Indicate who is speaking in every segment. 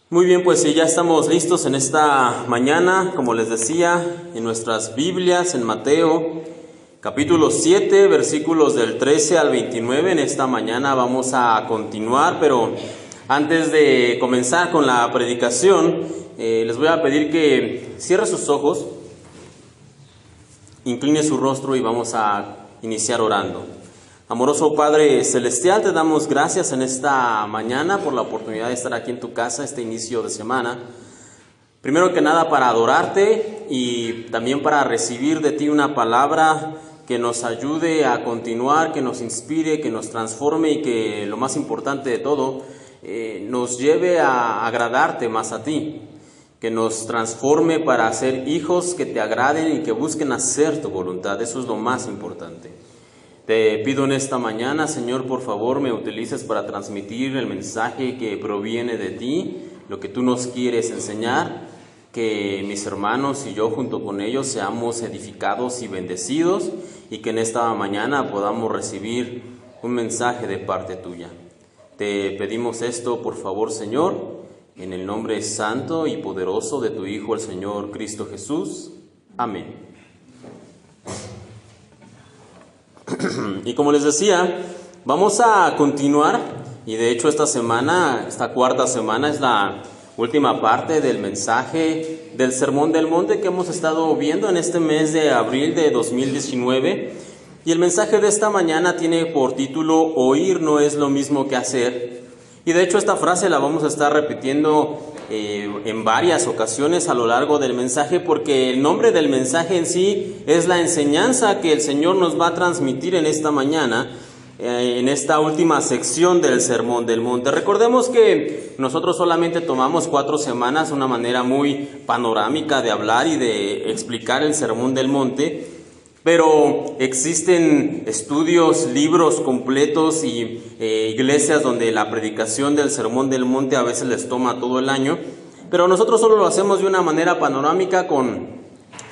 Speaker 1: Muy bien, pues ya estamos listos en esta mañana, como les decía, en nuestras Biblias, en Mateo, capítulo 7, versículos del 13 al 29. En esta mañana vamos a continuar, pero antes de comenzar con la predicación, les voy a pedir que cierre sus ojos, incline su rostro y vamos a iniciar orando. Amoroso Padre Celestial, te damos gracias en esta mañana por la oportunidad de estar aquí en tu casa, este inicio de semana. Primero que nada para adorarte y también para recibir de ti una palabra que nos ayude a continuar, que nos inspire, que nos transforme y que, lo más importante de todo, nos lleve a agradarte más a ti. Que nos transforme para ser hijos que te agraden y que busquen hacer tu voluntad. Eso es lo más importante. Te pido en esta mañana, Señor, por favor, me utilices para transmitir el mensaje que proviene de ti, lo que tú nos quieres enseñar, que mis hermanos y yo junto con ellos seamos edificados y bendecidos y que en esta mañana podamos recibir un mensaje de parte tuya. Te pedimos esto, por favor, Señor, en el nombre santo y poderoso de tu Hijo, el Señor Cristo Jesús. Amén. Y como les decía, vamos a continuar, y de hecho esta cuarta semana es la última parte del mensaje del Sermón del Monte que hemos estado viendo en este mes de abril de 2019. Y el mensaje de esta mañana tiene por título "Oír no es lo mismo que hacer". Y de hecho esta frase la vamos a estar repitiendo en varias ocasiones a lo largo del mensaje, porque el nombre del mensaje en sí es la enseñanza que el Señor nos va a transmitir en esta mañana, en esta última sección del Sermón del Monte. Recordemos que nosotros solamente tomamos 4 semanas, una manera muy panorámica de hablar y de explicar el Sermón del Monte, pero existen estudios, libros completos y iglesias donde la predicación del Sermón del Monte a veces les toma todo el año, pero nosotros solo lo hacemos de una manera panorámica con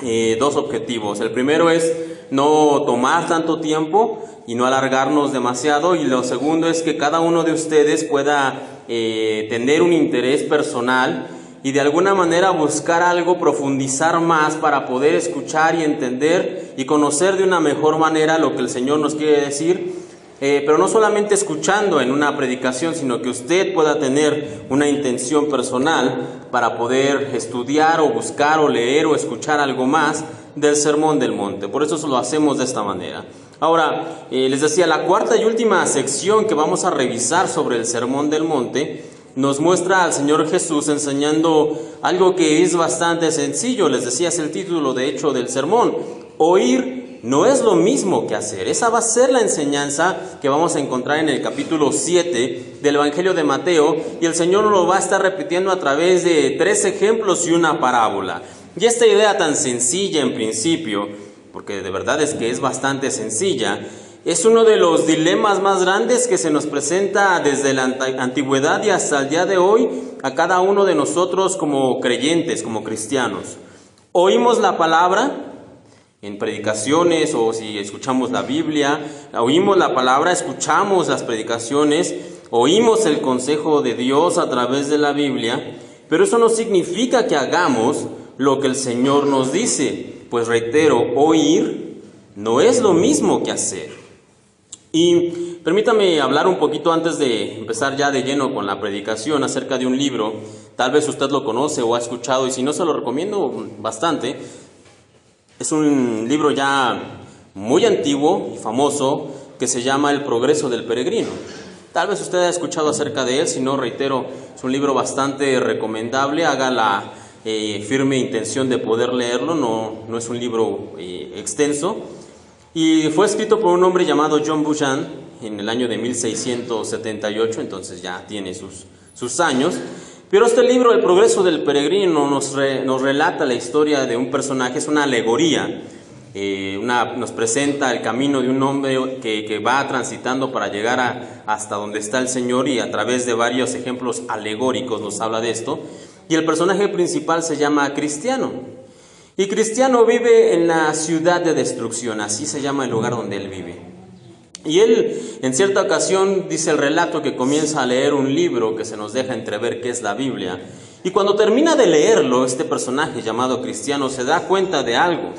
Speaker 1: 2 objetivos. El primero es no tomar tanto tiempo y no alargarnos demasiado, y lo segundo es que cada uno de ustedes pueda tener un interés personal y de alguna manera buscar algo, profundizar más para poder escuchar y entender y conocer de una mejor manera lo que el Señor nos quiere decir, pero no solamente escuchando en una predicación, sino que usted pueda tener una intención personal para poder estudiar o buscar o leer o escuchar algo más del Sermón del Monte. Por eso lo hacemos de esta manera. Ahora, les decía, la cuarta y última sección que vamos a revisar sobre el Sermón del Monte nos muestra al Señor Jesús enseñando algo que es bastante sencillo. Les decía, es el título de hecho del sermón: oír no es lo mismo que hacer. Esa va a ser la enseñanza que vamos a encontrar en el capítulo 7 del Evangelio de Mateo, y el Señor nos lo va a estar repitiendo a través de 3 ejemplos y una parábola. Y esta idea tan sencilla en principio, porque de verdad es que es bastante sencilla, es uno de los dilemas más grandes que se nos presenta desde la antigüedad y hasta el día de hoy a cada uno de nosotros como creyentes, como cristianos. Oímos la palabra en predicaciones, o si escuchamos la Biblia, oímos la palabra, escuchamos las predicaciones, oímos el consejo de Dios a través de la Biblia, pero eso no significa que hagamos lo que el Señor nos dice, pues reitero, oír no es lo mismo que hacer. Y permítame hablar un poquito antes de empezar ya de lleno con la predicación acerca de un libro. Tal vez usted lo conoce o ha escuchado, y si no, se lo recomiendo bastante. Es un libro ya muy antiguo y famoso que se llama El progreso del peregrino. Tal vez usted ha escuchado acerca de él, si no, reitero, es un libro bastante recomendable. Haga la firme intención de poder leerlo, no es un libro extenso. Y fue escrito por un hombre llamado John Bunyan en el año de 1678, entonces ya tiene sus años. Pero este libro, El progreso del peregrino, nos relata la historia de un personaje, es una alegoría. Nos presenta el camino de un hombre que va transitando para llegar hasta donde está el Señor, y a través de varios ejemplos alegóricos nos habla de esto. Y el personaje principal se llama Cristiano. Y Cristiano vive en la ciudad de destrucción, así se llama el lugar donde él vive. Y él, en cierta ocasión, dice el relato que comienza a leer un libro que se nos deja entrever qué es la Biblia. Y cuando termina de leerlo, este personaje llamado Cristiano se da cuenta de algo.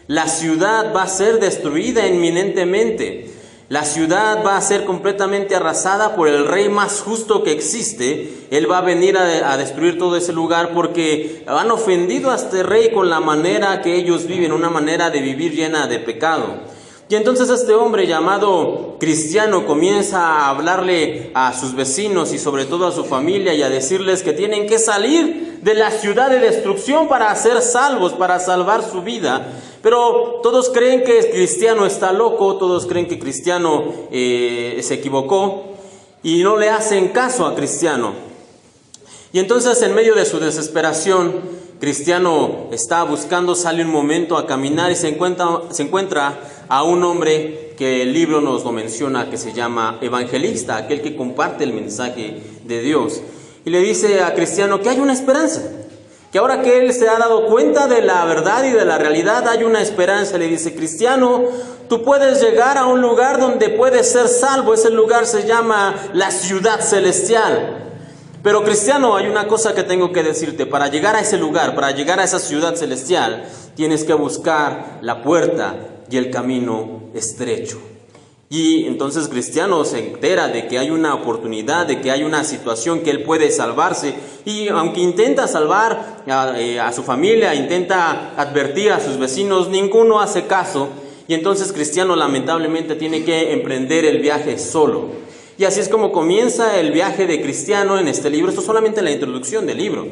Speaker 1: La ciudad va a ser destruida inminentemente. La ciudad va a ser completamente arrasada por el rey más justo que existe. Él va a venir a destruir todo ese lugar porque han ofendido a este rey con la manera que ellos viven, una manera de vivir llena de pecado. Y entonces este hombre llamado Cristiano comienza a hablarle a sus vecinos y sobre todo a su familia y a decirles que tienen que salir de la ciudad de destrucción para ser salvos, para salvar su vida. Pero todos creen que Cristiano está loco, todos creen que Cristiano se equivocó y no le hacen caso a Cristiano. Y entonces en medio de su desesperación, Cristiano está buscando, sale un momento a caminar y se encuentra a un hombre que el libro nos lo menciona, que se llama evangelista, aquel que comparte el mensaje de Dios. Y le dice a Cristiano que hay una esperanza, que ahora que él se ha dado cuenta de la verdad y de la realidad, hay una esperanza. Le dice: Cristiano, tú puedes llegar a un lugar donde puedes ser salvo. Ese lugar se llama la ciudad celestial. Pero Cristiano, hay una cosa que tengo que decirte. Para llegar a ese lugar, para llegar a esa ciudad celestial, tienes que buscar la puerta y el camino estrecho. Y entonces Cristiano se entera de que hay una oportunidad, de que hay una situación que él puede salvarse. Y aunque intenta salvar a su familia, intenta advertir a sus vecinos, ninguno hace caso. Y entonces Cristiano lamentablemente tiene que emprender el viaje solo. Y así es como comienza el viaje de Cristiano en este libro. Esto es solamente la introducción del libro.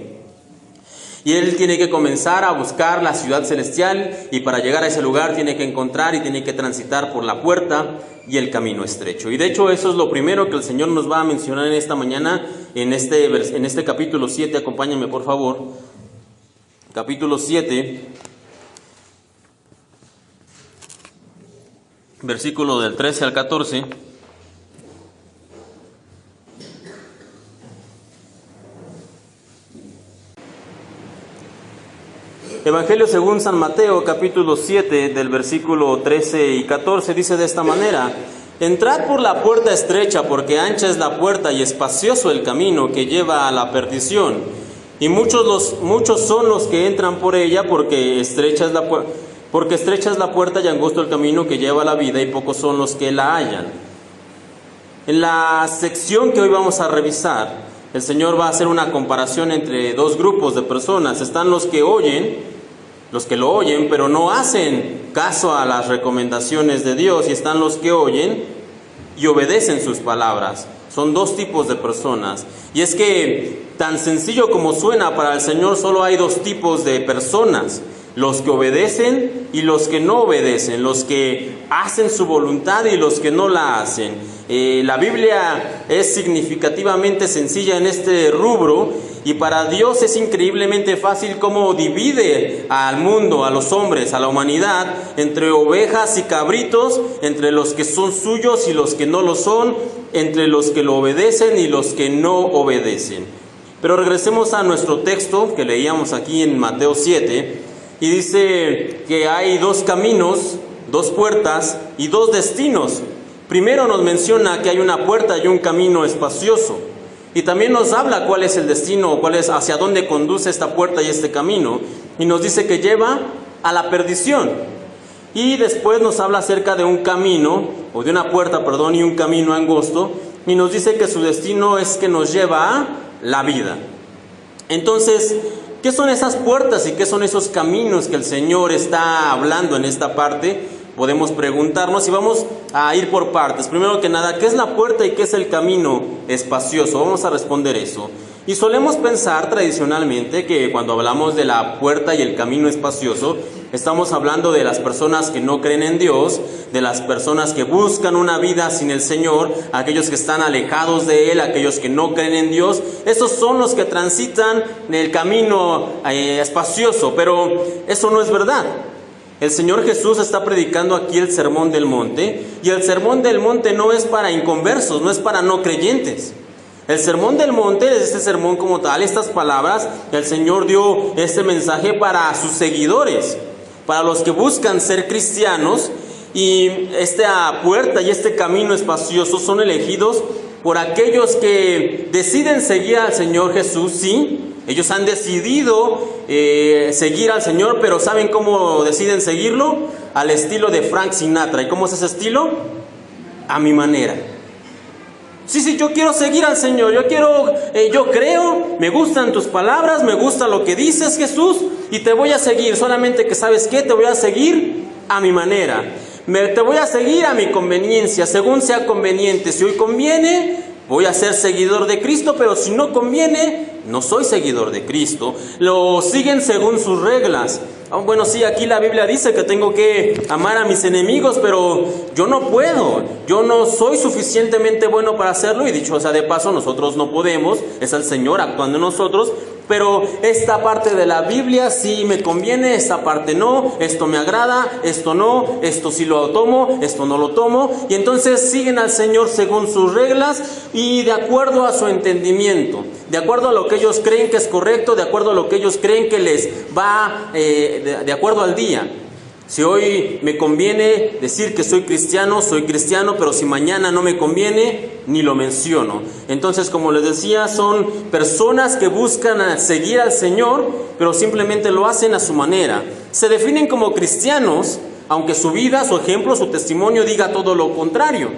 Speaker 1: Y él tiene que comenzar a buscar la ciudad celestial, y para llegar a ese lugar tiene que encontrar y tiene que transitar por la puerta y el camino estrecho. Y de hecho eso es lo primero que el Señor nos va a mencionar en esta mañana, en este capítulo 7. Acompáñenme por favor. Capítulo 7, versículo del 13 al 14. Evangelio según San Mateo, capítulo 7, del versículo 13 y 14, dice de esta manera: Entrad por la puerta estrecha, porque ancha es la puerta y espacioso el camino que lleva a la perdición, y muchos son los que entran por ella, porque estrecha es la puerta y angosto el camino que lleva a la vida, y pocos son los que la hallan. En la sección que hoy vamos a revisar, el Señor va a hacer una comparación entre dos grupos de personas. Están los que lo oyen, pero no hacen caso a las recomendaciones de Dios, y están los que oyen y obedecen sus palabras. Son dos tipos de personas. Y es que, tan sencillo como suena, para el Señor solo hay dos tipos de personas: los que obedecen y los que no obedecen, los que hacen su voluntad y los que no la hacen. La Biblia es significativamente sencilla en este rubro, y para Dios es increíblemente fácil cómo divide al mundo, a los hombres, a la humanidad, entre ovejas y cabritos, entre los que son suyos y los que no lo son, entre los que lo obedecen y los que no obedecen. Pero regresemos a nuestro texto que leíamos aquí en Mateo 7, y dice que hay dos caminos, dos puertas y dos destinos. Primero nos menciona que hay una puerta y un camino espacioso. Y también nos habla cuál es el destino, hacia dónde conduce esta puerta y este camino. Y nos dice que lleva a la perdición. Y después nos habla acerca de un camino, o de una puerta, y un camino angosto. Y nos dice que su destino es que nos lleva a la vida. Entonces, ¿qué son esas puertas y qué son esos caminos que el Señor está hablando en esta parte? Podemos preguntarnos, y vamos a ir por partes. Primero que nada, ¿qué es la puerta y qué es el camino espacioso? Vamos a responder eso. Y solemos pensar tradicionalmente que cuando hablamos de la puerta y el camino espacioso, estamos hablando de las personas que no creen en Dios, de las personas que buscan una vida sin el Señor, aquellos que están alejados de Él, aquellos que no creen en Dios. Esos son los que transitan el camino espacioso, pero eso no es verdad. El Señor Jesús está predicando aquí el Sermón del Monte, y el Sermón del Monte no es para inconversos, no es para no creyentes. El Sermón del Monte es este sermón como tal, estas palabras, el Señor dio este mensaje para sus seguidores, para los que buscan ser cristianos, Y esta puerta y este camino espacioso son elegidos por aquellos que deciden seguir al Señor Jesús, sí. Ellos han decidido seguir al Señor, pero ¿saben cómo deciden seguirlo? Al estilo de Frank Sinatra. ¿Y cómo es ese estilo? A mi manera. Sí, yo quiero seguir al Señor, yo creo, me gustan tus palabras, me gusta lo que dices, Jesús, y te voy a seguir. Solamente que, ¿sabes qué? Te voy a seguir a mi manera. Te voy a seguir a mi conveniencia, según sea conveniente. Si hoy conviene, voy a ser seguidor de Cristo, pero si no conviene, no soy seguidor de Cristo. Lo siguen según sus reglas. Bueno, sí, aquí la Biblia dice que tengo que amar a mis enemigos, pero yo no puedo. Yo no soy suficientemente bueno para hacerlo, y dicho sea de paso, nosotros no podemos. Es el Señor actuando en nosotros. Pero esta parte de la Biblia sí me conviene, esta parte no, esto me agrada, esto no, esto sí lo tomo, esto no lo tomo. Y entonces siguen al Señor según sus reglas y de acuerdo a su entendimiento, de acuerdo a lo que ellos creen que es correcto, de acuerdo a lo que ellos creen que les va de acuerdo al día. Si hoy me conviene decir que soy cristiano, pero si mañana no me conviene, ni lo menciono. Entonces, como les decía, son personas que buscan seguir al Señor, pero simplemente lo hacen a su manera. Se definen como cristianos, aunque su vida, su ejemplo, su testimonio diga todo lo contrario.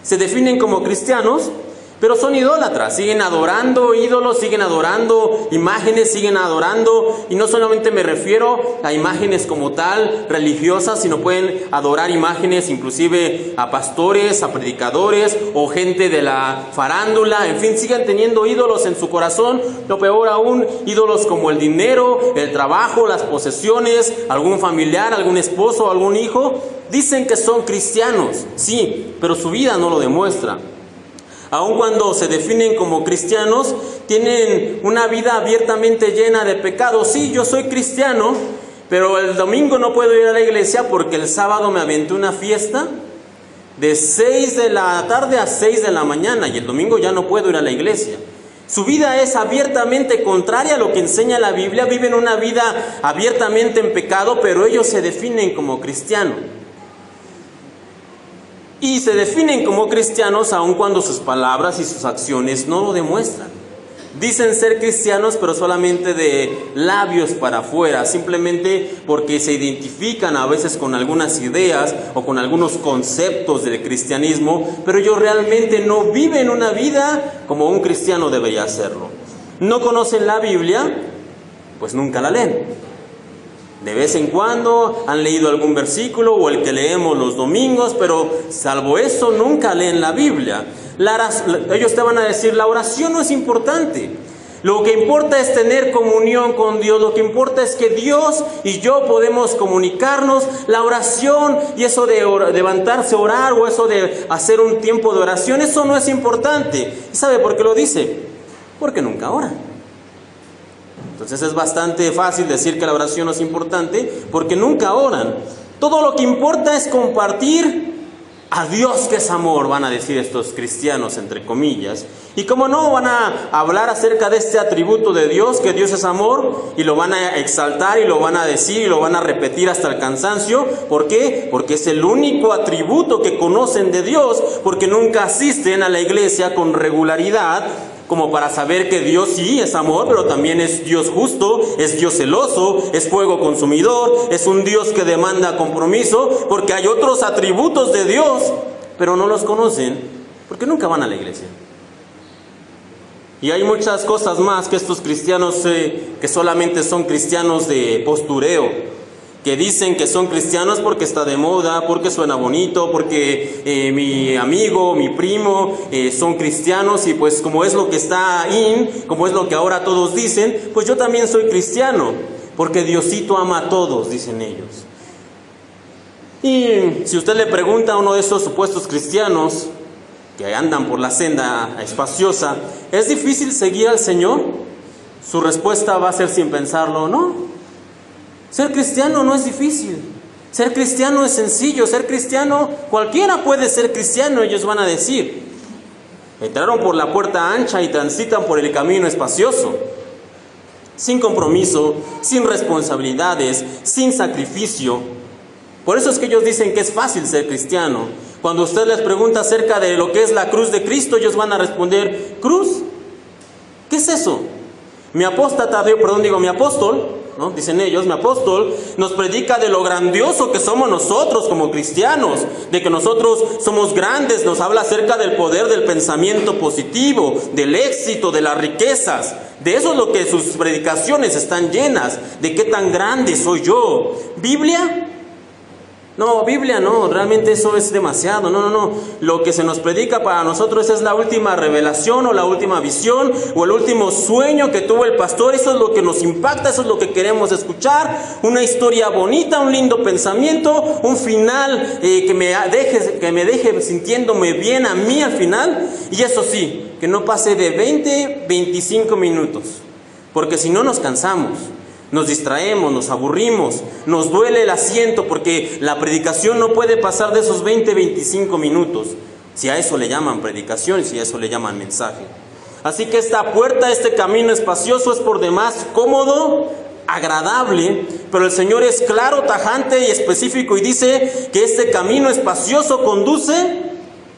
Speaker 1: Se definen como cristianos, pero son idólatras, siguen adorando ídolos, siguen adorando imágenes, siguen adorando, y no solamente me refiero a imágenes como tal, religiosas, sino pueden adorar imágenes inclusive a pastores, a predicadores o gente de la farándula, en fin, siguen teniendo ídolos en su corazón. Lo peor aún, ídolos como el dinero, el trabajo, las posesiones, algún familiar, algún esposo, algún hijo. Dicen que son cristianos, sí, pero su vida no lo demuestra. Aun cuando se definen como cristianos, tienen una vida abiertamente llena de pecados. Sí, yo soy cristiano, pero el domingo no puedo ir a la iglesia porque el sábado me aventé una fiesta de 6 de la tarde a 6 de la mañana y el domingo ya no puedo ir a la iglesia. Su vida es abiertamente contraria a lo que enseña la Biblia. Viven una vida abiertamente en pecado, pero ellos se definen como cristianos. Y se definen como cristianos aun cuando sus palabras y sus acciones no lo demuestran. Dicen ser cristianos, pero solamente de labios para afuera, simplemente porque se identifican a veces con algunas ideas o con algunos conceptos del cristianismo, pero ellos realmente no viven una vida como un cristiano debería hacerlo. No conocen la Biblia, pues nunca la leen. De vez en cuando han leído algún versículo o el que leemos los domingos, pero salvo eso nunca leen la Biblia. Ellos te van a decir, la oración no es importante. Lo que importa es tener comunión con Dios, lo que importa es que Dios y yo podemos comunicarnos. La oración y eso de levantarse a orar o eso de hacer un tiempo de oración, eso no es importante. ¿Y sabe por qué lo dice? Porque nunca ora. Entonces es bastante fácil decir que la oración no es importante porque nunca oran. Todo lo que importa es compartir a Dios, que es amor, van a decir estos cristianos entre comillas. Y como no, van a hablar acerca de este atributo de Dios, que Dios es amor, y lo van a exaltar y lo van a decir y lo van a repetir hasta el cansancio. ¿Por qué? Porque es el único atributo que conocen de Dios, porque nunca asisten a la iglesia con regularidad, como para saber que Dios sí es amor, pero también es Dios justo, es Dios celoso, es fuego consumidor, es un Dios que demanda compromiso, porque hay otros atributos de Dios, pero no los conocen, porque nunca van a la iglesia. Y hay muchas cosas más que estos cristianos que solamente son cristianos de postureo, que dicen que son cristianos porque está de moda, porque suena bonito, porque mi amigo, mi primo son cristianos y pues como es lo que está como es lo que ahora todos dicen, pues yo también soy cristiano, porque Diosito ama a todos, dicen ellos. Y si usted le pregunta a uno de esos supuestos cristianos que andan por la senda espaciosa, ¿es difícil seguir al Señor? Su respuesta va a ser sin pensarlo, no. Ser cristiano no es difícil, ser cristiano es sencillo, ser cristiano, cualquiera puede ser cristiano, ellos van a decir. Entraron por la puerta ancha y transitan por el camino espacioso, sin compromiso, sin responsabilidades, sin sacrificio. Por eso es que ellos dicen que es fácil ser cristiano. Cuando usted les pregunta acerca de lo que es la cruz de Cristo, ellos van a responder, ¿cruz? ¿Qué es eso? Mi apóstol, ¿no? Dicen ellos, mi apóstol nos predica de lo grandioso que somos nosotros como cristianos, de que nosotros somos grandes, nos habla acerca del poder del pensamiento positivo, del éxito, de las riquezas. De eso es lo que sus predicaciones están llenas, de qué tan grande soy yo. ¿Biblia? No, Biblia no, realmente eso es demasiado, no. Lo que se nos predica para nosotros es la última revelación o la última visión o el último sueño que tuvo el pastor. Eso es lo que nos impacta, eso es lo que queremos escuchar. Una historia bonita, un lindo pensamiento, un final que me deje sintiéndome bien a mí al final. Y eso sí, que no pase de 20, 25 minutos, porque si no nos cansamos. Nos distraemos, nos aburrimos, nos duele el asiento porque la predicación no puede pasar de esos 20, 25 minutos. Si a eso le llaman predicación y si a eso le llaman mensaje. Así que esta puerta, este camino espacioso es por demás cómodo, agradable, pero el Señor es claro, tajante y específico y dice que este camino espacioso conduce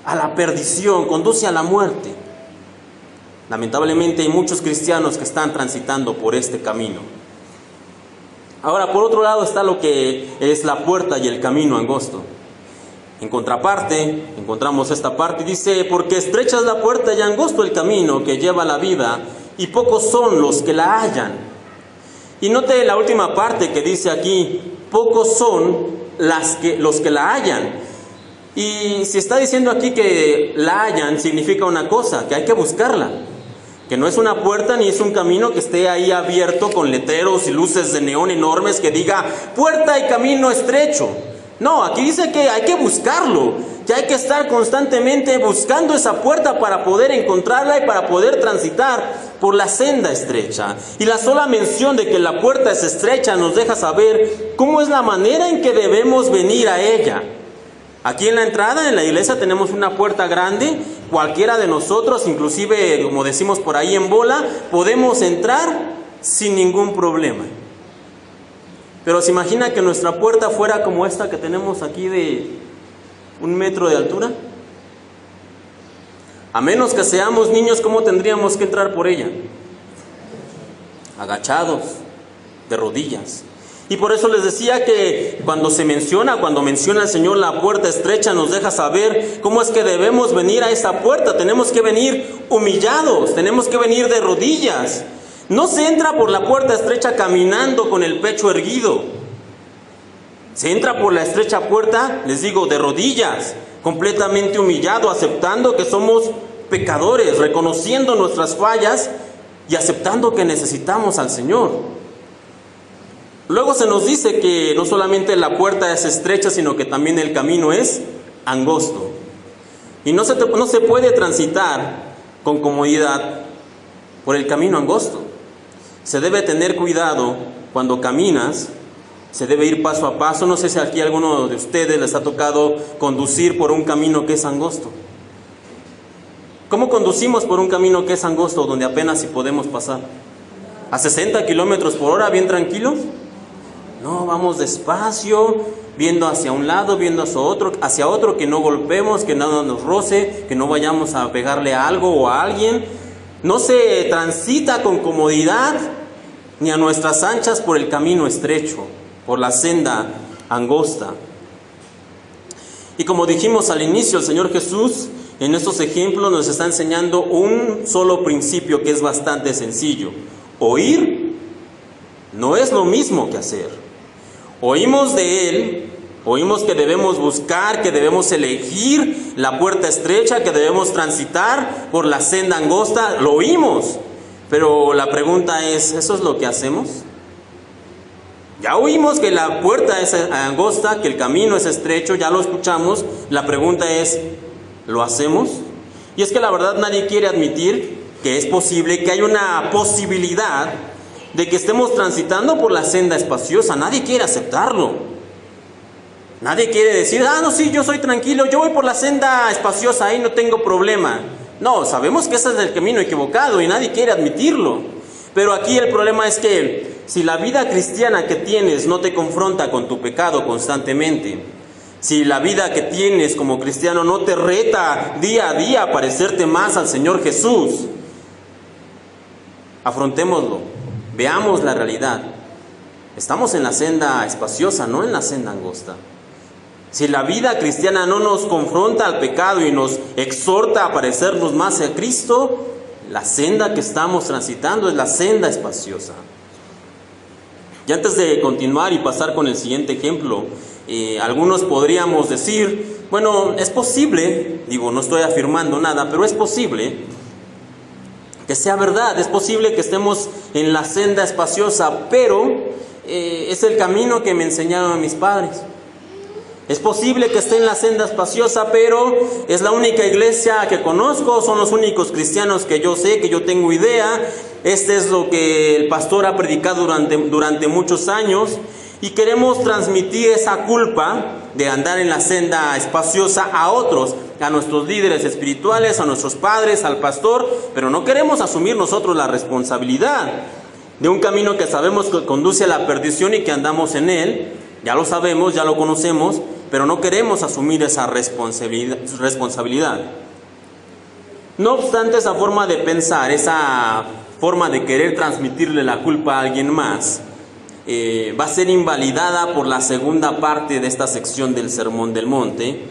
Speaker 1: a la perdición, conduce a la muerte. Lamentablemente hay muchos cristianos que están transitando por este camino. Ahora, por otro lado está lo que es la puerta y el camino angosto. En contraparte, encontramos esta parte y dice, porque estrecha es la puerta y angosto el camino que lleva a la vida, y pocos son los que la hallan. Y note la última parte que dice aquí, pocos son los que la hallan. Y si está diciendo aquí que la hallan, significa una cosa, que hay que buscarla. Que no es una puerta ni es un camino que esté ahí abierto con letreros y luces de neón enormes que diga puerta y camino estrecho. No, aquí dice que hay que buscarlo, que hay que estar constantemente buscando esa puerta para poder encontrarla y para poder transitar por la senda estrecha. Y la sola mención de que la puerta es estrecha nos deja saber cómo es la manera en que debemos venir a ella. Aquí en la entrada, en la iglesia, tenemos una puerta grande. Cualquiera de nosotros, inclusive, como decimos por ahí en bola, podemos entrar sin ningún problema. Pero se imagina que nuestra puerta fuera como esta que tenemos aquí de 1 metro de altura. A menos que seamos niños, ¿cómo tendríamos que entrar por ella? Agachados, de rodillas. Y por eso les decía que cuando menciona el Señor la puerta estrecha, nos deja saber cómo es que debemos venir a esa puerta. Tenemos que venir humillados, tenemos que venir de rodillas. No se entra por la puerta estrecha caminando con el pecho erguido. Se entra por la estrecha puerta, les digo, de rodillas, completamente humillado, aceptando que somos pecadores, reconociendo nuestras fallas y aceptando que necesitamos al Señor. Luego se nos dice que no solamente la puerta es estrecha, sino que también el camino es angosto. Y no se puede transitar con comodidad por el camino angosto. Se debe tener cuidado cuando caminas, se debe ir paso a paso. No sé si aquí a alguno de ustedes les ha tocado conducir por un camino que es angosto. ¿Cómo conducimos por un camino que es angosto, donde apenas si podemos pasar? ¿A 60 kilómetros por hora, bien tranquilos? No, vamos despacio, viendo hacia un lado, viendo hacia otro, que no golpemos, que nada nos roce, que no vayamos a pegarle a algo o a alguien. No se transita con comodidad ni a nuestras anchas por el camino estrecho, por la senda angosta. Y como dijimos al inicio, el Señor Jesús en estos ejemplos nos está enseñando un solo principio que es bastante sencillo. Oír no es lo mismo que hacer. Oímos de Él, oímos que debemos buscar, que debemos elegir la puerta estrecha, que debemos transitar por la senda angosta, lo oímos. Pero la pregunta es, ¿eso es lo que hacemos? Ya oímos que la puerta es angosta, que el camino es estrecho, ya lo escuchamos. La pregunta es, ¿lo hacemos? Y es que la verdad nadie quiere admitir que es posible, que hay una posibilidad de que estemos transitando por la senda espaciosa. Nadie quiere aceptarlo. Nadie quiere decir, no, sí, yo soy tranquilo, yo voy por la senda espaciosa, ahí no tengo problema. No, sabemos que ese es el camino equivocado y nadie quiere admitirlo. Pero aquí el problema es que Si la vida cristiana que tienes no te confronta con tu pecado constantemente, si la vida que tienes como cristiano no te reta día a día a parecerte más al Señor Jesús, afrontémoslo, veamos la realidad. Estamos en la senda espaciosa, no en la senda angosta. Si la vida cristiana no nos confronta al pecado y nos exhorta a parecernos más a Cristo, la senda que estamos transitando es la senda espaciosa. Y antes de continuar y pasar con el siguiente ejemplo, algunos podríamos decir, bueno, es posible, no estoy afirmando nada, pero es posible que sea verdad, es posible que estemos en la senda espaciosa, pero es el camino que me enseñaron mis padres. Es posible que esté en la senda espaciosa, pero es la única iglesia que conozco, son los únicos cristianos que yo sé, que yo tengo idea. Este es lo que el pastor ha predicado durante muchos años, y queremos transmitir esa culpa de andar en la senda espaciosa a otros, a nuestros líderes espirituales, a nuestros padres, al pastor, pero no queremos asumir nosotros la responsabilidad de un camino que sabemos que conduce a la perdición y que andamos en él. Ya lo sabemos, ya lo conocemos, pero no queremos asumir esa responsabilidad. No obstante, esa forma de pensar, esa forma de querer transmitirle la culpa a alguien más, va a ser invalidada por la segunda parte de esta sección del Sermón del Monte,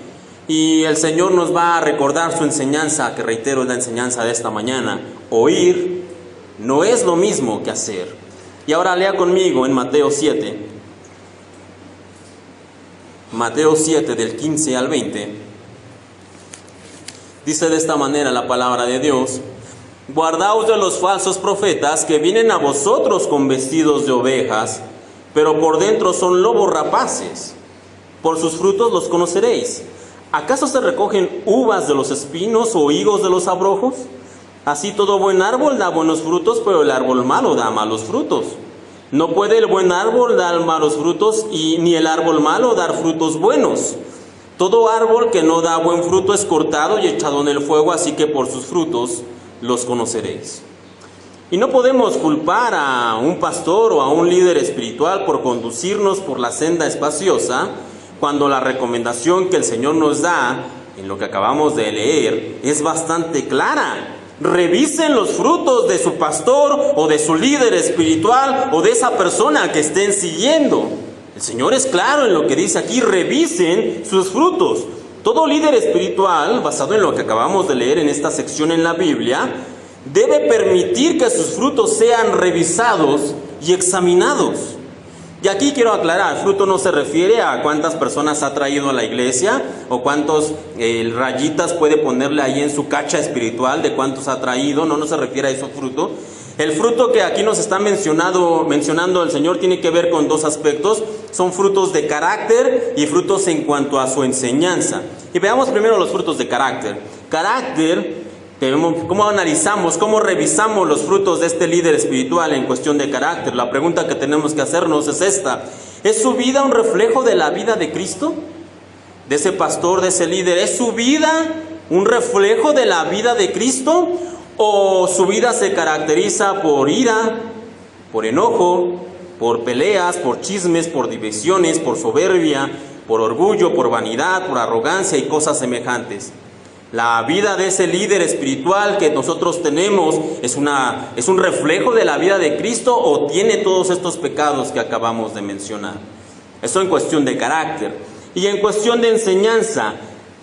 Speaker 1: y el Señor nos va a recordar su enseñanza, que reitero es la enseñanza de esta mañana: oír no es lo mismo que hacer. Y ahora lea conmigo en Mateo 7. Mateo 7 del 15 al 20, dice de esta manera la palabra de Dios: guardaos de los falsos profetas que vienen a vosotros con vestidos de ovejas, pero por dentro son lobos rapaces. Por sus frutos los conoceréis. ¿Acaso se recogen uvas de los espinos o higos de los abrojos? Así todo buen árbol da buenos frutos, pero el árbol malo da malos frutos. No puede el buen árbol dar malos frutos, y ni el árbol malo dar frutos buenos. Todo árbol que no da buen fruto es cortado y echado en el fuego, así que por sus frutos los conoceréis. Y no podemos culpar a un pastor o a un líder espiritual por conducirnos por la senda espaciosa, cuando la recomendación que el Señor nos da en lo que acabamos de leer es bastante clara. Revisen los frutos de su pastor o de su líder espiritual o de esa persona que estén siguiendo. El Señor es claro en lo que dice aquí: revisen sus frutos. Todo líder espiritual, basado en lo que acabamos de leer en esta sección en la Biblia, debe permitir que sus frutos sean revisados y examinados. Y aquí quiero aclarar, fruto no se refiere a cuántas personas ha traído a la iglesia o cuántos rayitas puede ponerle ahí en su cacha espiritual de cuántos ha traído. No se refiere a eso fruto. El fruto que aquí nos está mencionando el Señor tiene que ver con dos aspectos. Son frutos de carácter y frutos en cuanto a su enseñanza. Y veamos primero los frutos de carácter. Carácter, ¿cómo analizamos, cómo revisamos los frutos de este líder espiritual en cuestión de carácter? La pregunta que tenemos que hacernos es esta: ¿es su vida un reflejo de la vida de Cristo? ¿De ese pastor, de ese líder? ¿Es su vida un reflejo de la vida de Cristo? ¿O su vida se caracteriza por ira, por enojo, por peleas, por chismes, por divisiones, por soberbia, por orgullo, por vanidad, por arrogancia y cosas semejantes? La vida de ese líder espiritual que nosotros tenemos es un reflejo de la vida de Cristo, o tiene todos estos pecados que acabamos de mencionar. Eso en cuestión de carácter. Y en cuestión de enseñanza,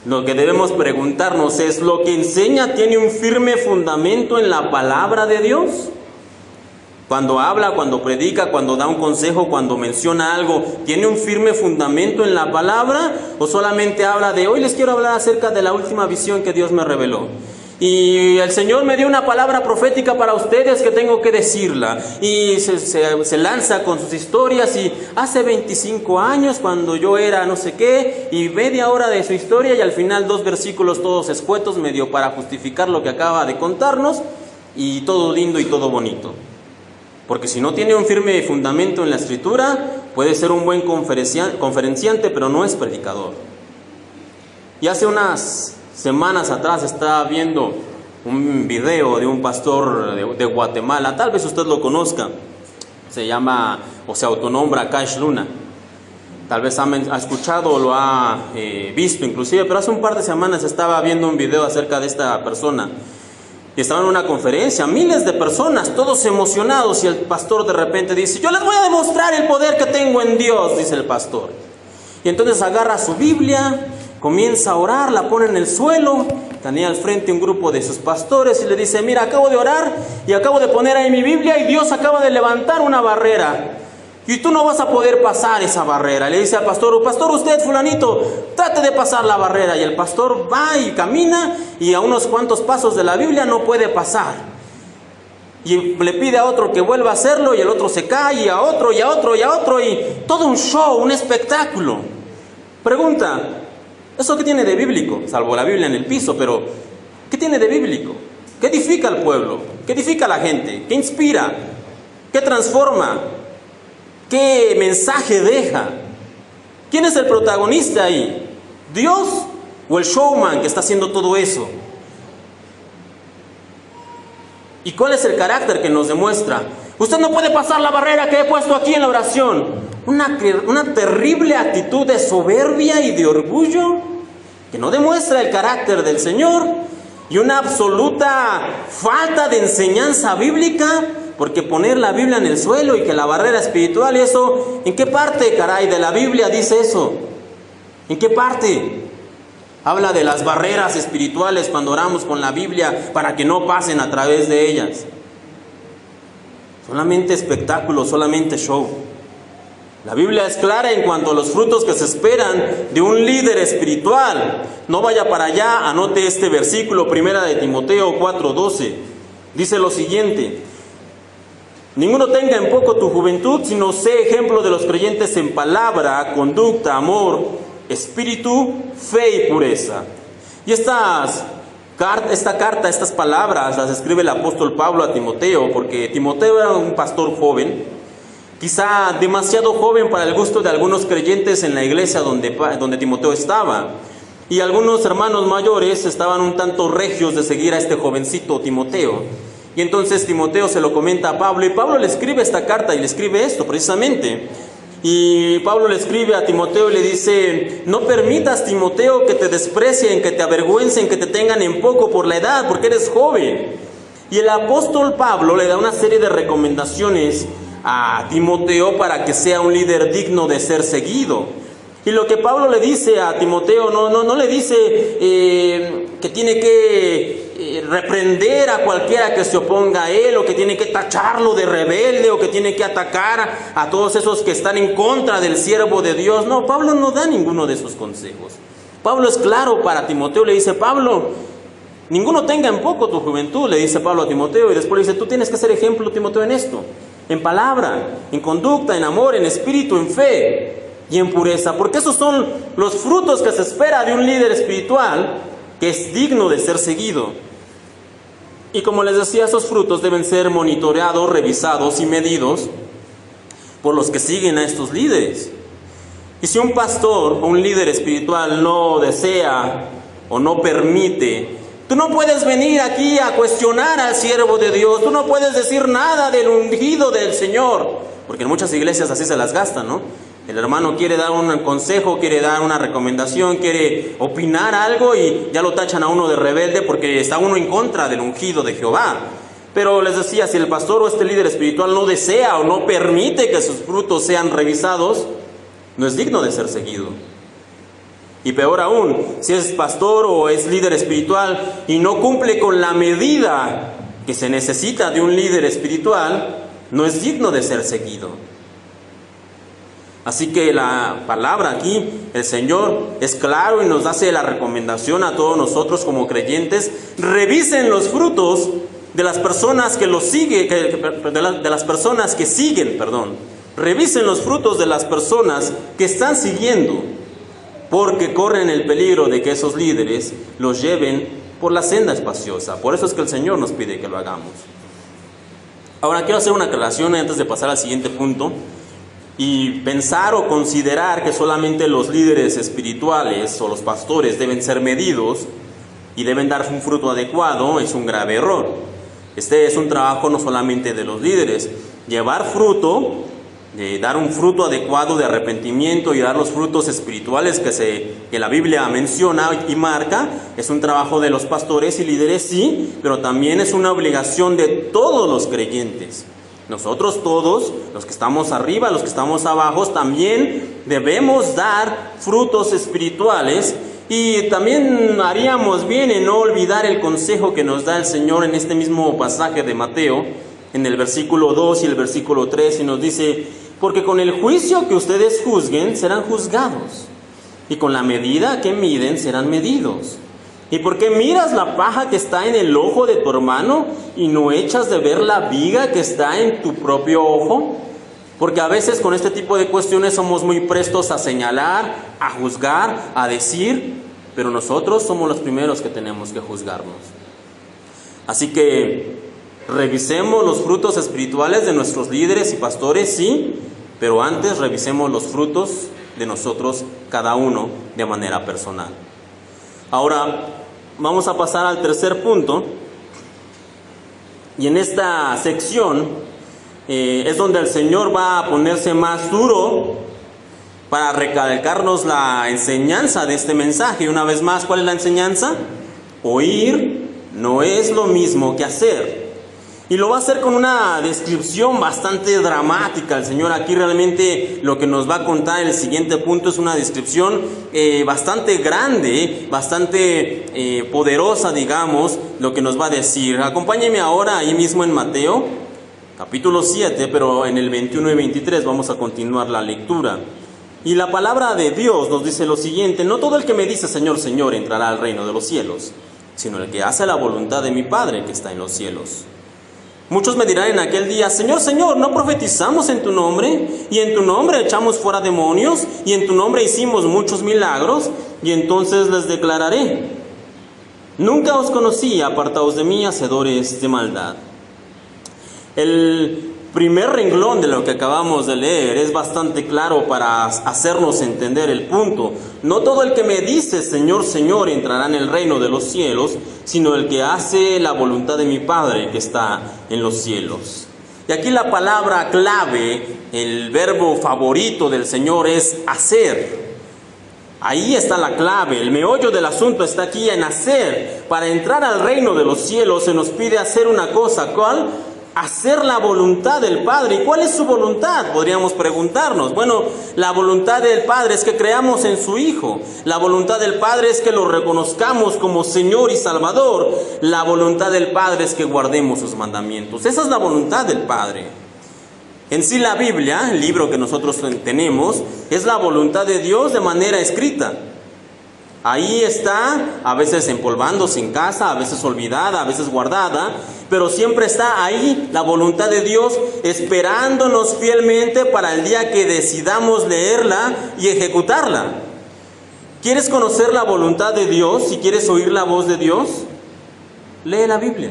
Speaker 1: lo que debemos preguntarnos es: ¿lo que enseña tiene un firme fundamento en la palabra de Dios? Cuando habla, cuando predica, cuando da un consejo, cuando menciona algo, ¿tiene un firme fundamento en la palabra? ¿O solamente habla de: hoy les quiero hablar acerca de la última visión que Dios me reveló? Y el Señor me dio una palabra profética para ustedes que tengo que decirla. Y se lanza con sus historias, y hace 25 años cuando yo era no sé qué, y media hora de su historia, y al final 2 versículos todos escuetos medio para justificar lo que acaba de contarnos, y todo lindo y todo bonito. Porque si no tiene un firme fundamento en la Escritura, puede ser un buen conferenciante, pero no es predicador. Y hace unas semanas atrás estaba viendo un video de un pastor de Guatemala, tal vez usted lo conozca. se llama o se autonombra Cash Luna. Tal vez ha escuchado o lo ha visto inclusive, pero hace un par de semanas estaba viendo un video acerca de esta persona. Y estaba en una conferencia, miles de personas, todos emocionados, y el pastor de repente dice: yo les voy a demostrar el poder que tengo en Dios, dice el pastor. Y entonces agarra su Biblia, comienza a orar, la pone en el suelo, tenía al frente un grupo de sus pastores y le dice: mira, acabo de orar y acabo de poner ahí mi Biblia y Dios acaba de levantar una barrera. Y tú no vas a poder pasar esa barrera. Le dice al pastor: pastor, usted fulanito, trate de pasar la barrera. Y el pastor va y camina y a unos cuantos pasos de la Biblia no puede pasar. Y le pide a otro que vuelva a hacerlo y el otro se cae, y a otro y a otro y a otro, y todo un show, un espectáculo. Pregunta: ¿eso qué tiene de bíblico? Salvo la Biblia en el piso, pero ¿qué tiene de bíblico? ¿Qué edifica al pueblo? ¿Qué edifica a la gente? ¿Qué inspira? ¿Qué transforma? ¿Qué mensaje deja? ¿Quién es el protagonista ahí? ¿Dios o el showman que está haciendo todo eso? ¿Y cuál es el carácter que nos demuestra? Usted no puede pasar la barrera que he puesto aquí en la oración. Una terrible actitud de soberbia y de orgullo que no demuestra el carácter del Señor, y una absoluta falta de enseñanza bíblica. Porque poner la Biblia en el suelo y que la barrera espiritual, eso, ¿en qué parte, caray, de la Biblia dice eso? ¿En qué parte? Habla de las barreras espirituales cuando oramos con la Biblia para que no pasen a través de ellas. Solamente espectáculo, solamente show. La Biblia es clara en cuanto a los frutos que se esperan de un líder espiritual. No vaya para allá, anote este versículo, 1 de Timoteo 4:12. Dice lo siguiente: ninguno tenga en poco tu juventud, sino sé ejemplo de los creyentes en palabra, conducta, amor, espíritu, fe y pureza. Y esta carta, estas palabras las escribe el apóstol Pablo a Timoteo, porque Timoteo era un pastor joven, quizá demasiado joven para el gusto de algunos creyentes en la iglesia donde Timoteo estaba. Y algunos hermanos mayores estaban un tanto regios de seguir a este jovencito Timoteo. Y entonces Timoteo se lo comenta a Pablo, y Pablo le escribe esta carta y le escribe esto precisamente. Y Pablo le escribe a Timoteo y le dice: no permitas, Timoteo, que te desprecien, que te avergüencen, que te tengan en poco por la edad, porque eres joven. Y el apóstol Pablo le da una serie de recomendaciones a Timoteo para que sea un líder digno de ser seguido. Y lo que Pablo le dice a Timoteo, no le dice que tiene que reprender a cualquiera que se oponga a él, o que tiene que tacharlo de rebelde, o que tiene que atacar a todos esos que están en contra del siervo de Dios. No, Pablo no da ninguno de esos consejos. Pablo es claro para Timoteo, le dice: Pablo, ninguno tenga en poco tu juventud, le dice Pablo a Timoteo, y después le dice: tú tienes que ser ejemplo, Timoteo, en esto, en palabra, en conducta, en amor, en espíritu, en fe y en pureza, porque esos son los frutos que se espera de un líder espiritual que es digno de ser seguido. Y como les decía, esos frutos deben ser monitoreados, revisados y medidos por los que siguen a estos líderes. Y si un pastor o un líder espiritual no desea o no permite, tú no puedes venir aquí a cuestionar al siervo de Dios, tú no puedes decir nada del ungido del Señor, porque en muchas iglesias así se las gastan, ¿no? El hermano quiere dar un consejo, quiere dar una recomendación, quiere opinar algo y ya lo tachan a uno de rebelde porque está uno en contra del ungido de Jehová. Pero les decía, si el pastor o este líder espiritual no desea o no permite que sus frutos sean revisados, no es digno de ser seguido. Y peor aún, si es pastor o es líder espiritual y no cumple con la medida que se necesita de un líder espiritual, no es digno de ser seguido. Así que la palabra aquí, el Señor es claro y nos hace la recomendación a todos nosotros como creyentes: revisen los frutos de las personas que los siguen, de las personas que siguen, revisen los frutos de las personas que están siguiendo, porque corren el peligro de que esos líderes los lleven por la senda espaciosa. Por eso es que el Señor nos pide que lo hagamos. Ahora quiero hacer una aclaración antes de pasar al siguiente punto. Y pensar o considerar que solamente los líderes espirituales o los pastores deben ser medidos y deben dar un fruto adecuado es un grave error. Este es un trabajo no solamente de los líderes, llevar fruto, de dar un fruto adecuado de arrepentimiento y dar los frutos espirituales que la Biblia menciona y marca, es un trabajo de los pastores y líderes, sí, pero también es una obligación de todos los creyentes. Nosotros todos, los que estamos arriba, los que estamos abajo, también debemos dar frutos espirituales, y también haríamos bien en no olvidar el consejo que nos da el Señor en este mismo pasaje de Mateo, en el versículo 2 y el versículo 3, y nos dice: porque con el juicio que ustedes juzguen serán juzgados, y con la medida que miden serán medidos. ¿Y por qué miras la paja que está en el ojo de tu hermano y no echas de ver la viga que está en tu propio ojo? Porque a veces con este tipo de cuestiones somos muy prestos a señalar, a juzgar, a decir, pero nosotros somos los primeros que tenemos que juzgarnos. Así que revisemos los frutos espirituales de nuestros líderes y pastores, sí, pero antes revisemos los frutos de nosotros, cada uno de manera personal. Ahora vamos a pasar al tercer punto, y en esta sección es donde el Señor va a ponerse más duro para recalcarnos la enseñanza de este mensaje. Y una vez más, ¿cuál es la enseñanza? Oír no es lo mismo que hacer. Y lo va a hacer con una descripción bastante dramática. El Señor aquí realmente lo que nos va a contar en el siguiente punto es una descripción bastante grande, bastante poderosa, digamos, lo que nos va a decir. Acompáñenme ahora ahí mismo en Mateo, capítulo 7, pero en el 21 y 23 vamos a continuar la lectura. Y la palabra de Dios nos dice lo siguiente: no todo el que me dice Señor, Señor entrará al reino de los cielos, sino el que hace la voluntad de mi Padre que está en los cielos. Muchos me dirán en aquel día: Señor, Señor, ¿no profetizamos en tu nombre? Y en tu nombre echamos fuera demonios, y en tu nombre hicimos muchos milagros. Y entonces les declararé: nunca os conocí, apartaos de mí, hacedores de maldad. El primer renglón de lo que acabamos de leer es bastante claro para hacernos entender el punto. No todo el que me dice Señor, Señor entrará en el reino de los cielos, sino el que hace la voluntad de mi Padre que está en los cielos. Y aquí la palabra clave, el verbo favorito del Señor es hacer. Ahí está la clave, el meollo del asunto está aquí en hacer. Para entrar al reino de los cielos se nos pide hacer una cosa, ¿cuál? Hacer la voluntad del Padre. ¿Y cuál es su voluntad? Podríamos preguntarnos. Bueno, la voluntad del Padre es que creamos en su Hijo. La voluntad del Padre es que lo reconozcamos como Señor y Salvador. La voluntad del Padre es que guardemos sus mandamientos. Esa es la voluntad del Padre. En sí la Biblia, el libro que nosotros tenemos, es la voluntad de Dios de manera escrita. Ahí está, a veces empolvándose en casa, a veces olvidada, a veces guardada, pero siempre está ahí la voluntad de Dios esperándonos fielmente para el día que decidamos leerla y ejecutarla. ¿Quieres conocer la voluntad de Dios? Si quieres oír la voz de Dios, lee la Biblia.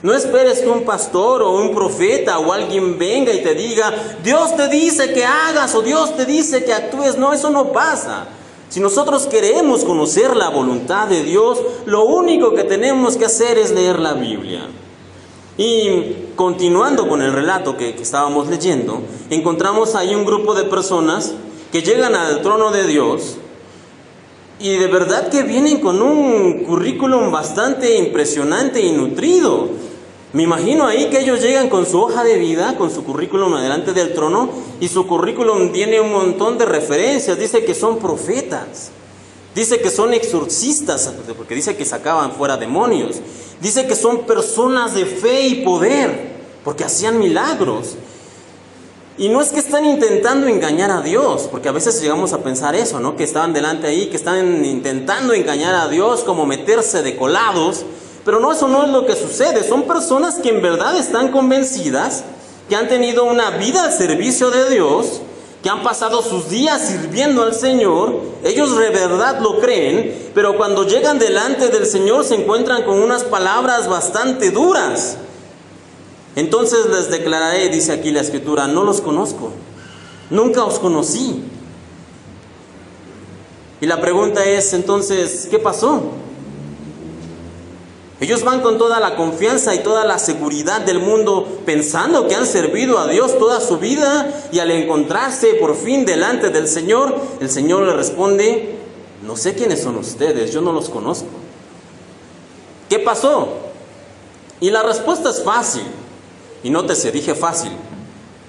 Speaker 1: No esperes que un pastor o un profeta o alguien venga y te diga: Dios te dice que hagas o Dios te dice que actúes. No, eso no pasa. Si nosotros queremos conocer la voluntad de Dios, lo único que tenemos que hacer es leer la Biblia. Y continuando con el relato que estábamos leyendo, encontramos ahí un grupo de personas que llegan al trono de Dios y de verdad que vienen con un currículum bastante impresionante y nutrido. Me imagino ahí que ellos llegan con su hoja de vida, con su currículum adelante del trono, y su currículum tiene un montón de referencias. Dice que son profetas, dice que son exorcistas, porque dice que sacaban fuera demonios, dice que son personas de fe y poder, porque hacían milagros. Y no es que están intentando engañar a Dios, porque a veces llegamos a pensar eso, ¿no? Que estaban delante ahí, que están intentando engañar a Dios, como meterse de colados. Pero no, eso no es lo que sucede. Son personas que en verdad están convencidas, que han tenido una vida al servicio de Dios, que han pasado sus días sirviendo al Señor. Ellos de verdad lo creen, pero cuando llegan delante del Señor se encuentran con unas palabras bastante duras. Entonces les declararé, dice aquí la Escritura: no los conozco, nunca os conocí. Y la pregunta es entonces, ¿qué pasó? Ellos van con toda la confianza y toda la seguridad del mundo, pensando que han servido a Dios toda su vida, y al encontrarse por fin delante del Señor, el Señor le responde: no sé quiénes son ustedes, yo no los conozco. ¿Qué pasó? Y la respuesta es fácil. Y nótese, dije fácil,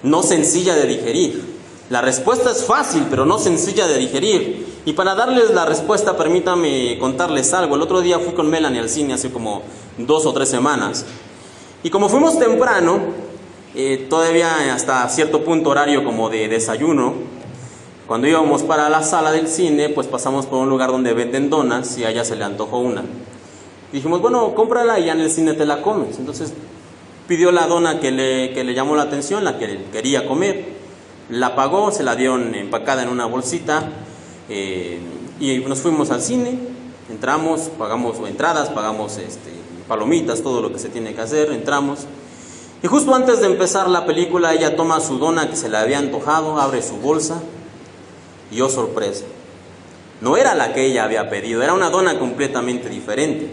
Speaker 1: no sencilla de digerir. La respuesta es fácil, pero no sencilla de digerir. Y para darles la respuesta, permítame contarles algo. El otro día fui con Melanie al cine hace como 2 o 3 semanas. Y como fuimos temprano, todavía hasta cierto punto horario como de desayuno, cuando íbamos para la sala del cine, pues pasamos por un lugar donde venden donas y a ella se le antojó una. Dijimos, bueno, cómprala y ya en el cine te la comes. Entonces pidió la dona que le llamó la atención, la que quería comer. La pagó, se la dieron empacada en una bolsita, y nos fuimos al cine. Entramos, pagamos entradas, pagamos palomitas, todo lo que se tiene que hacer. Entramos y justo antes de empezar la película, ella toma su dona que se le había antojado, abre su bolsa y oh sorpresa, no era la que ella había pedido, era una dona completamente diferente.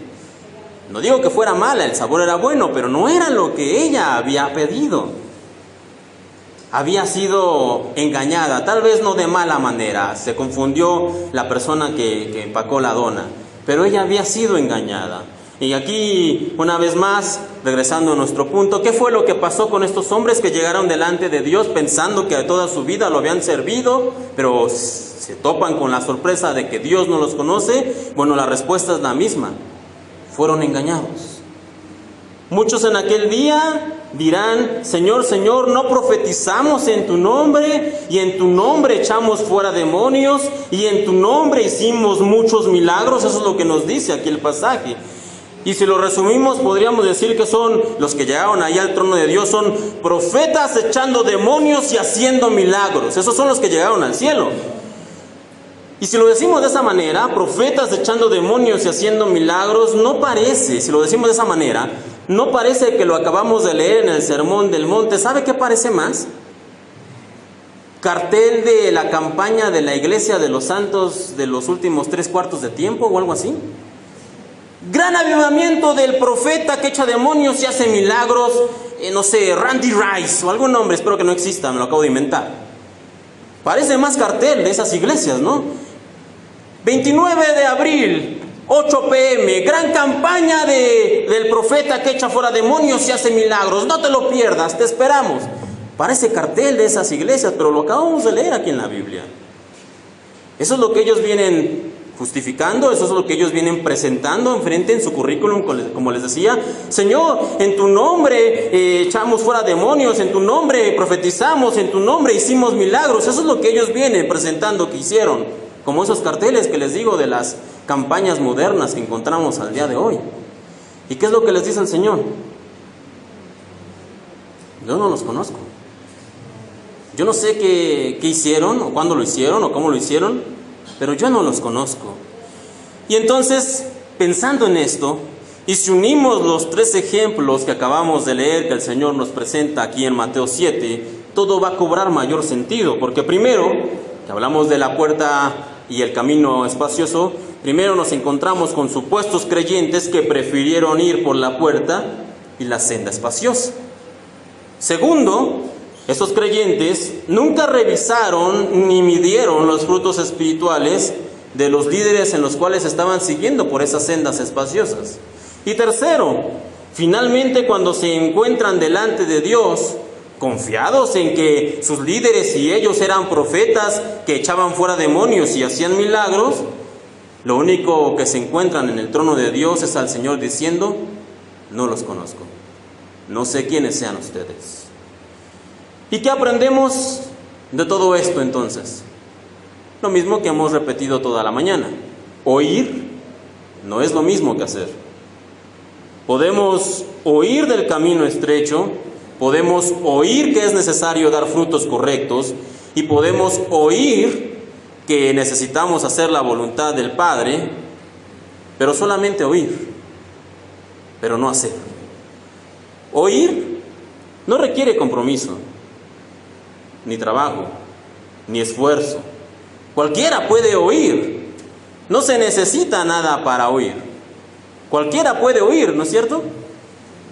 Speaker 1: No digo que fuera mala, el sabor era bueno, pero no era lo que ella había pedido. Había sido engañada, tal vez no de mala manera, se confundió la persona que empacó la dona, pero ella había sido engañada. Y aquí, una vez más, regresando a nuestro punto, ¿qué fue lo que pasó con estos hombres que llegaron delante de Dios pensando que toda su vida lo habían servido, pero se topan con la sorpresa de que Dios no los conoce? Bueno, la respuesta es la misma: fueron engañados. Muchos en aquel día dirán: Señor, Señor, ¿no profetizamos en tu nombre? Y en tu nombre echamos fuera demonios, y en tu nombre hicimos muchos milagros. Eso es lo que nos dice aquí el pasaje. Y si lo resumimos, podríamos decir que son los que llegaron allá al trono de Dios, son profetas echando demonios y haciendo milagros. Esos son los que llegaron al cielo. Y si lo decimos de esa manera, profetas echando demonios y haciendo milagros, no parece, si lo decimos de esa manera, no parece que lo acabamos de leer en el Sermón del Monte. ¿Sabe qué parece más? Cartel de la campaña de la Iglesia de los Santos de los últimos 3/4 de tiempo o algo así. Gran avivamiento del profeta que echa demonios y hace milagros, no sé, Randy Rice o algún nombre, espero que no exista, me lo acabo de inventar. Parece más cartel de esas iglesias, ¿no? 29 de abril, 8 p.m, gran campaña del profeta que echa fuera demonios y hace milagros. No te lo pierdas, te esperamos. Parece cartel de esas iglesias, pero lo acabamos de leer aquí en la Biblia. Eso es lo que ellos vienen justificando, eso es lo que ellos vienen presentando enfrente en su currículum, como les decía. Señor, en tu nombre echamos fuera demonios, en tu nombre profetizamos, en tu nombre hicimos milagros. Eso es lo que ellos vienen presentando que hicieron, como esos carteles que les digo de las campañas modernas que encontramos al día de hoy. ¿Y qué es lo que les dice el Señor? Yo no los conozco. Yo no sé qué hicieron, o cuándo lo hicieron, o cómo lo hicieron, pero yo no los conozco. Y entonces, pensando en esto, y si unimos los 3 ejemplos que acabamos de leer, que el Señor nos presenta aquí en Mateo 7, todo va a cobrar mayor sentido. Porque primero, que hablamos de la puerta y el camino espacioso, primero nos encontramos con supuestos creyentes que prefirieron ir por la puerta y la senda espaciosa. Segundo, estos creyentes nunca revisaron ni midieron los frutos espirituales de los líderes en los cuales estaban siguiendo por esas sendas espaciosas. Y tercero, finalmente cuando se encuentran delante de Dios, confiados en que sus líderes y ellos eran profetas que echaban fuera demonios y hacían milagros, lo único que se encuentran en el trono de Dios es al Señor diciendo: no los conozco, no sé quiénes sean ustedes. ¿Y qué aprendemos de todo esto entonces? Lo mismo que hemos repetido toda la mañana: oír no es lo mismo que hacer. Podemos oír del camino estrecho, podemos oír que es necesario dar frutos correctos, y podemos oír que necesitamos hacer la voluntad del Padre, pero solamente oír, pero no hacer. Oír no requiere compromiso, ni trabajo, ni esfuerzo. Cualquiera puede oír. No se necesita nada para oír. Cualquiera puede oír, ¿no es cierto?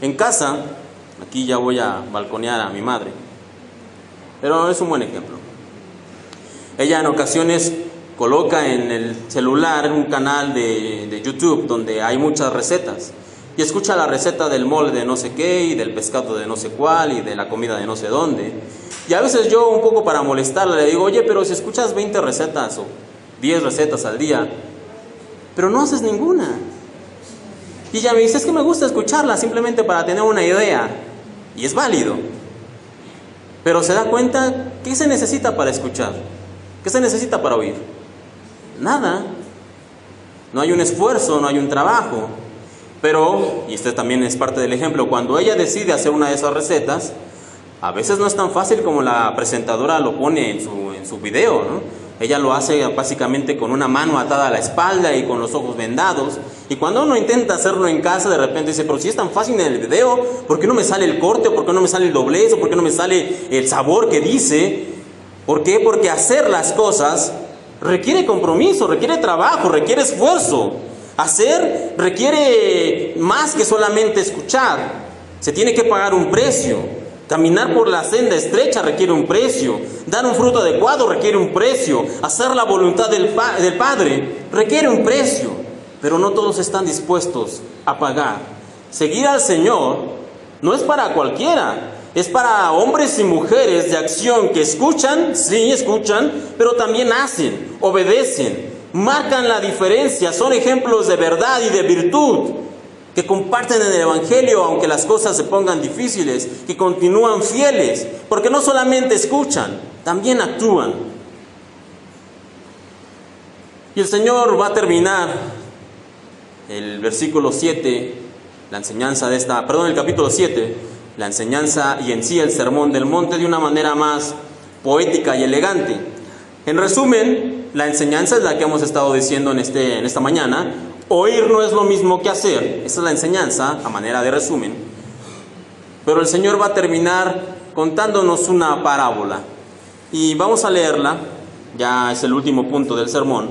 Speaker 1: En casa, aquí ya voy a balconear a mi madre, pero es un buen ejemplo. Ella en ocasiones coloca en el celular un canal de YouTube donde hay muchas recetas y escucha la receta del mole de no sé qué y del pescado de no sé cuál y de la comida de no sé dónde. Y a veces yo, un poco para molestarla, le digo: oye, pero si escuchas 20 recetas o 10 recetas al día, pero no haces ninguna. Y ella me dice: es que me gusta escucharla simplemente para tener una idea. Y es válido. Pero se da cuenta, ¿qué se necesita para escuchar? ¿Qué se necesita para oír? Nada. No hay un esfuerzo, no hay un trabajo. Pero, y este también es parte del ejemplo, cuando ella decide hacer una de esas recetas, a veces no es tan fácil como la presentadora lo pone en su video, ¿no? Ella lo hace básicamente con una mano atada a la espalda y con los ojos vendados. Y cuando uno intenta hacerlo en casa, de repente dice: pero si es tan fácil en el video, ¿por qué no me sale el corte? ¿Por qué no me sale el doblez? ¿Por qué no me sale el sabor que dice? ¿Por qué? Porque hacer las cosas requiere compromiso, requiere trabajo, requiere esfuerzo. Hacer requiere más que solamente escuchar. Se tiene que pagar un precio. Caminar por la senda estrecha requiere un precio. Dar un fruto adecuado requiere un precio. Hacer la voluntad del Padre requiere un precio. Pero no todos están dispuestos a pagar. Seguir al Señor no es para cualquiera. Es para hombres y mujeres de acción que escuchan, sí, escuchan, pero también hacen, obedecen, marcan la diferencia, son ejemplos de verdad y de virtud, que comparten en el Evangelio aunque las cosas se pongan difíciles, que continúan fieles, porque no solamente escuchan, también actúan. Y el Señor va a terminar el versículo 7, la enseñanza de el capítulo 7, la enseñanza y en sí el sermón del monte de una manera más poética y elegante. En resumen, la enseñanza es la que hemos estado diciendo en esta mañana. Oír no es lo mismo que hacer. Esa es la enseñanza a manera de resumen. Pero el Señor va a terminar contándonos una parábola. Y vamos a leerla, ya es el último punto del sermón.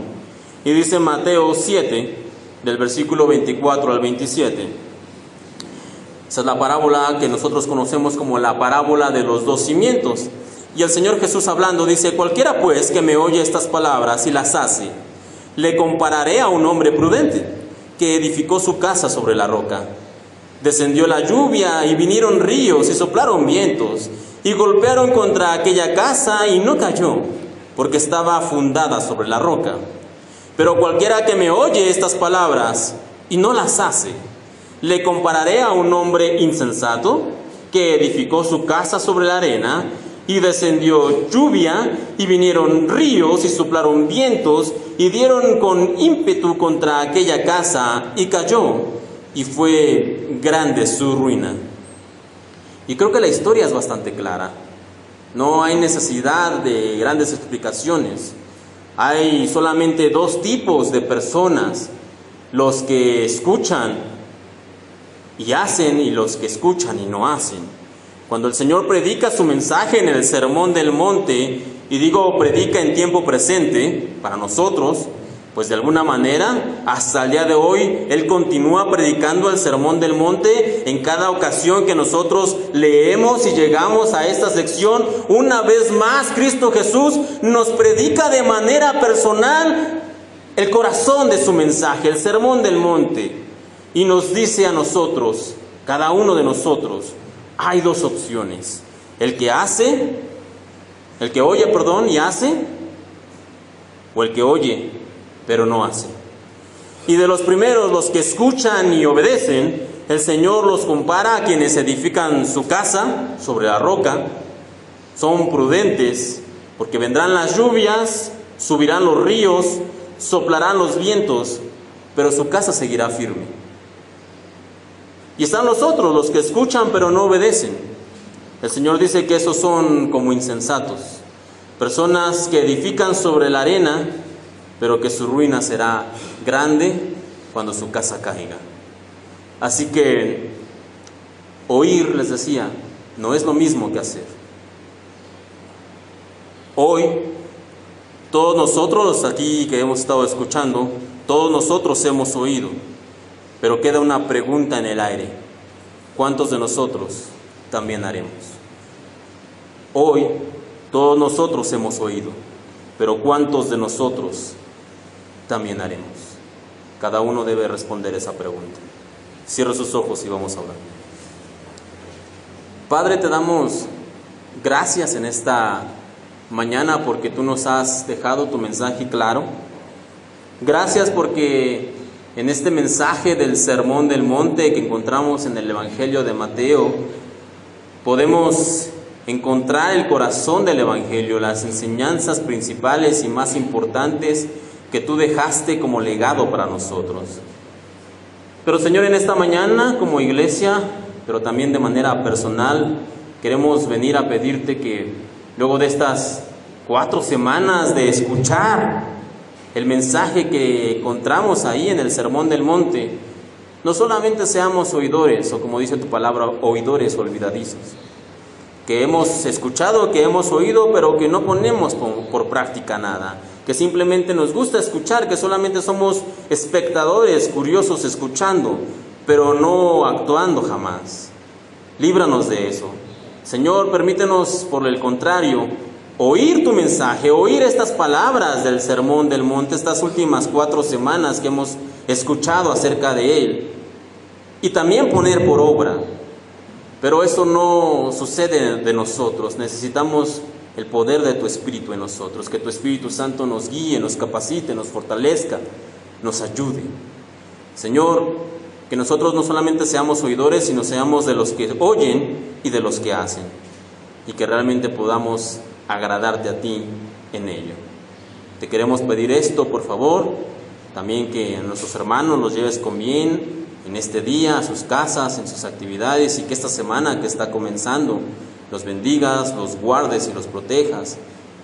Speaker 1: Y dice Mateo 7, del versículo 24 al 27. Esa es la parábola que nosotros conocemos como la parábola de los dos cimientos. Y el Señor Jesús hablando dice: cualquiera pues que me oye estas palabras y las hace, le compararé a un hombre prudente que edificó su casa sobre la roca. Descendió la lluvia y vinieron ríos y soplaron vientos y golpearon contra aquella casa y no cayó, porque estaba fundada sobre la roca. Pero cualquiera que me oye estas palabras y no las hace, le compararé a un hombre insensato que edificó su casa sobre la arena, y descendió lluvia y vinieron ríos y soplaron vientos y dieron con ímpetu contra aquella casa y cayó, y fue grande su ruina. Y creo que la historia es bastante clara. No hay necesidad de grandes explicaciones. Hay solamente dos tipos de personas: los que escuchan y hacen, y los que escuchan y no hacen. Cuando el Señor predica su mensaje en el Sermón del Monte, y digo predica en tiempo presente para nosotros, pues de alguna manera hasta el día de hoy Él continúa predicando el Sermón del Monte en cada ocasión que nosotros leemos y llegamos a esta sección. Una vez más Cristo Jesús nos predica de manera personal el corazón de su mensaje, el Sermón del Monte, y nos dice a nosotros, cada uno de nosotros, hay dos opciones: el que oye y hace, o el que oye pero no hace. Y de los primeros, los que escuchan y obedecen, el Señor los compara a quienes edifican su casa sobre la roca. Son prudentes, porque vendrán las lluvias, subirán los ríos, soplarán los vientos, pero su casa seguirá firme. Y están los otros, los que escuchan pero no obedecen. El Señor dice que esos son como insensatos, personas que edifican sobre la arena, pero que su ruina será grande cuando su casa caiga. Así que oír, les decía, no es lo mismo que hacer. Hoy, todos nosotros aquí que hemos estado escuchando, todos nosotros hemos oído. Pero queda una pregunta en el aire. ¿Cuántos de nosotros también haremos? Hoy todos nosotros hemos oído, pero ¿cuántos de nosotros también haremos? Cada uno debe responder esa pregunta. Cierra sus ojos y vamos a orar. Padre, te damos gracias en esta mañana porque tú nos has dejado tu mensaje claro. Gracias porque en este mensaje del Sermón del Monte que encontramos en el Evangelio de Mateo, podemos encontrar el corazón del Evangelio, las enseñanzas principales y más importantes que tú dejaste como legado para nosotros. Pero Señor, en esta mañana como iglesia, pero también de manera personal, queremos venir a pedirte que luego de estas 4 semanas de escuchar el mensaje que encontramos ahí en el Sermón del Monte, no solamente seamos oidores, o como dice tu palabra, oidores olvidadizos, que hemos escuchado, que hemos oído, pero que no ponemos por práctica nada, que simplemente nos gusta escuchar, que solamente somos espectadores, curiosos escuchando, pero no actuando jamás. Líbranos de eso. Señor, permítenos, por el contrario, oír tu mensaje, oír estas palabras del Sermón del Monte, estas últimas 4 semanas que hemos escuchado acerca de él, y también poner por obra. Pero eso no sucede de nosotros. Necesitamos el poder de tu Espíritu en nosotros, que tu Espíritu Santo nos guíe, nos capacite, nos fortalezca, nos ayude. Señor, que nosotros no solamente seamos oidores, sino seamos de los que oyen y de los que hacen, y que realmente podamos agradarte a ti en ello. Te queremos pedir esto, por favor, también que a nuestros hermanos los lleves con bien en este día, a sus casas, en sus actividades, y que esta semana que está comenzando los bendigas, los guardes y los protejas,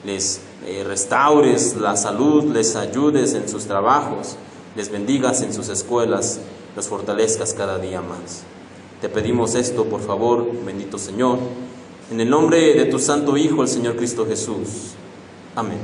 Speaker 1: les restaures la salud, les ayudes en sus trabajos, les bendigas en sus escuelas, los fortalezcas cada día más. Te pedimos esto, por favor, bendito Señor, en el nombre de tu Santo Hijo, el Señor Cristo Jesús. Amén.